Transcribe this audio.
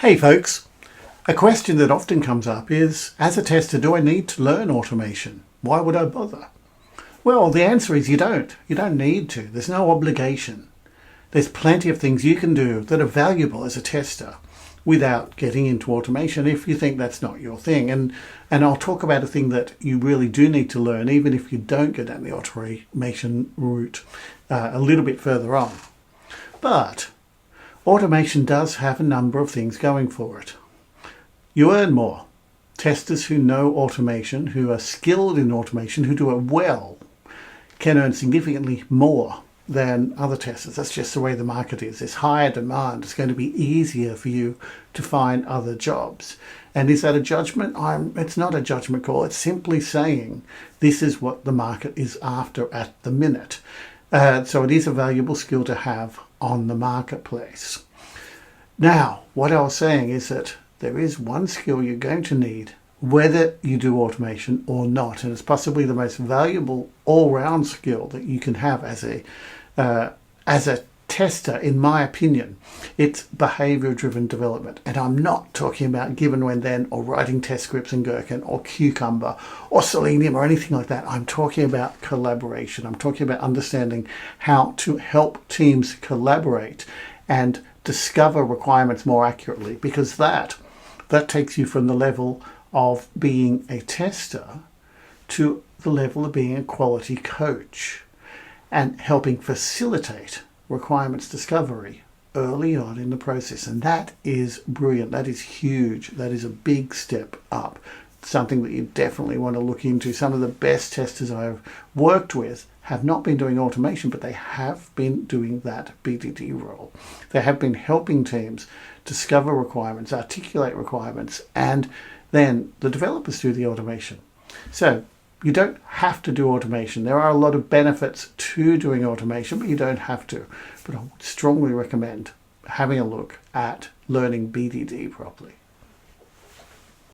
Hey folks, a question that often comes up is, as a tester, do I need to learn automation? Why would I bother? Well, the answer is you don't. You don't need to. There's no obligation. There's plenty of things you can do that are valuable as a tester without getting into automation if you think that's not your thing. And I'll talk about a thing that you really do need to learn even if you don't go down the automation route a little bit further on. But automation does have a number of things going for it. You earn more. Testers who know automation, who are skilled in automation, who do it well, can earn significantly more than other testers. That's just the way the market is. There's higher demand. It's going to be easier for you to find other jobs. And is that a judgment? It's not a judgment call. It's simply saying this is what the market is after at the minute. So it is a valuable skill to have on the marketplace. Now, what I was saying is that there is one skill you're going to need whether you do automation or not, and it's possibly the most valuable all-round skill that you can have as a tester, in my opinion. It's behavior-driven development, and I'm not talking about given when then or writing test scripts in Gherkin or Cucumber or Selenium or anything like that. I'm talking about collaboration. I'm talking about understanding how to help teams collaborate and discover requirements more accurately, because that takes you from the level of being a tester to the level of being a quality coach and helping facilitate requirements discovery early on in the process. And that is brilliant. That is huge. That is a big step up. Something that you definitely want to look into. Some of the best testers I've worked with have not been doing automation, but they have been doing that BDD role. They have been helping teams discover requirements, articulate requirements, and then the developers do the automation. So you don't have to do automation. There are a lot of benefits to doing automation, but you don't have to. But I would strongly recommend having a look at learning BDD properly.